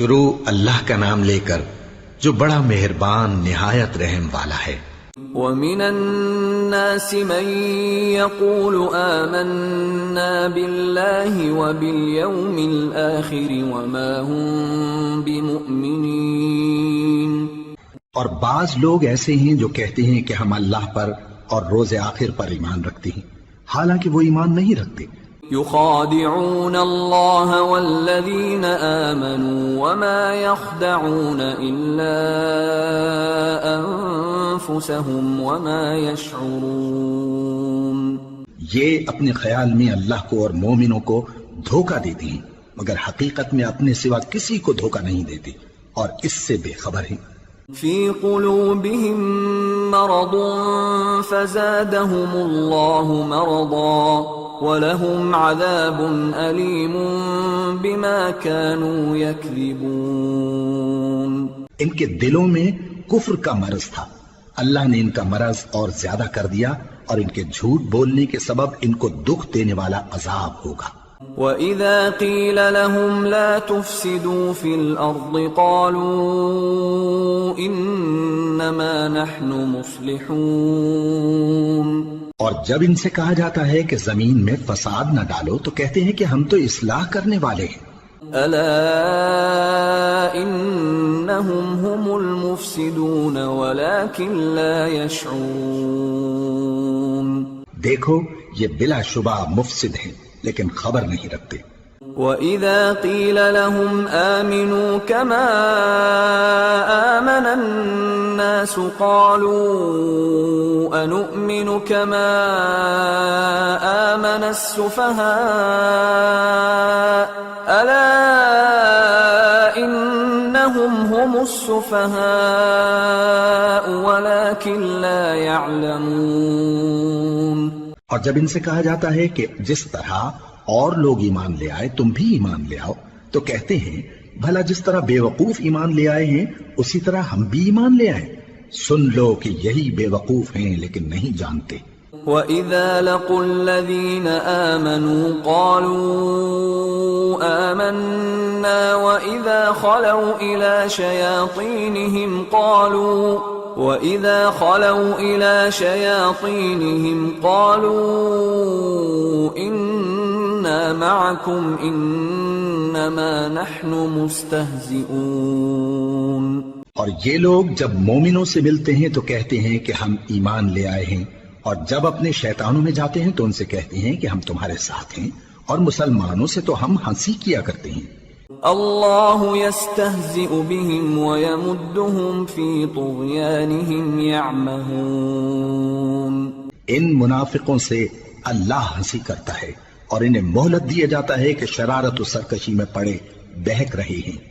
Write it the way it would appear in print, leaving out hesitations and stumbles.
شروع اللہ کا نام لے کر جو بڑا مہربان نہایت رحم والا ہے۔ وَمِنَ النَّاسِ مَن يَقُولُ آمَنَّا بِاللَّهِ وَبِالْيَوْمِ الْآخِرِ وَمَا هُم بِمُؤْمِنِينَ، اور بعض لوگ ایسے ہیں جو کہتے ہیں کہ ہم اللہ پر اور روز آخر پر ایمان رکھتے ہیں، حالانکہ وہ ایمان نہیں رکھتے۔ يخادعون الله والذين آمنوا وما يخدعون إلا أنفسهم وما يشعرون۔ یہ اپنے خیال میں اللہ کو اور مومنوں کو دھوکہ دیتے ہیں، مگر حقیقت میں اپنے سوا کسی کو دھوکہ نہیں دیتے اور اس سے بے خبر ہیں۔ في قلوبهم مرض فزادهم الله مرضا وَلَهُمْ عَذَابٌ أَلِيمٌ بِمَا كَانُوا يَكْذِبُونَ۔ ان کے دلوں میں کفر کا مرض تھا، اللہ نے ان کا مرض اور زیادہ کر دیا، اور ان کے جھوٹ بولنے کے سبب ان کو دکھ دینے والا عذاب ہوگا۔ وَإِذَا قِيلَ لَهُمْ لَا تُفْسِدُوا فِي الْأَرْضِ قَالُوا إِنَّمَا نَحْنُ مُصْلِحُونَ۔ اور جب ان سے کہا جاتا ہے کہ زمین میں فساد نہ ڈالو تو کہتے ہیں کہ ہم تو اصلاح کرنے والے ہیں۔ أَلَا إِنَّهُمْ هُمُ الْمُفْسِدُونَ وَلَكِنْ لَا يَشْعُرُونَ۔ دیکھو یہ بلا شبہ مفسد ہیں لیکن خبر نہیں رکھتے۔ وَإِذَا قِيلَ لَهُمْ آمِنُوا كَمَا آمَنَ النَّاسُ قَالُوا أَنُؤْمِنُ كَمَا آمَنَ السُّفَهَاءُ أَلَا إِنَّهُمْ هُمُ السُّفَهَاءُ وَلَكِنْ لَا يَعْلَمُونَ۔ اور جب ان سے کہا جاتا ہے کہ جس طرح اور لوگ ایمان لے آئے تم بھی ایمان لے آؤ تو کہتے ہیں بھلا جس طرح بے وقوف ایمان لے آئے ہیں اسی طرح ہم بھی ایمان لے آئے۔ سن لو کہ یہی بے وقوف ہیں لیکن نہیں جانتے۔ وَإِذَا لَقُوا الَّذِينَ آمَنُوا قَالُوا آمَنَّا وَإِذَا خَلَوْا إِلَى شَيَاطِينِهِمْ قَالُوا إِنَّا مَعَكُمْ إِنَّمَا نَحْنُ مُسْتَهْزِئُونَ۔ اور یہ لوگ جب مومنوں سے ملتے ہیں تو کہتے ہیں کہ ہم ایمان لے آئے ہیں، اور جب اپنے شیطانوں میں جاتے ہیں تو ان سے کہتے ہیں کہ ہم تمہارے ساتھ ہیں، اور مسلمانوں سے تو ہم ہنسی کیا کرتے ہیں۔ اللہ یستہزئ بہم ویمدہم فی طغیانہم یعمہون۔ ان منافقوں سے اللہ ہنسی کرتا ہے اور انہیں مہلت دیا جاتا ہے کہ شرارت و سرکشی میں پڑے بہک رہے ہیں۔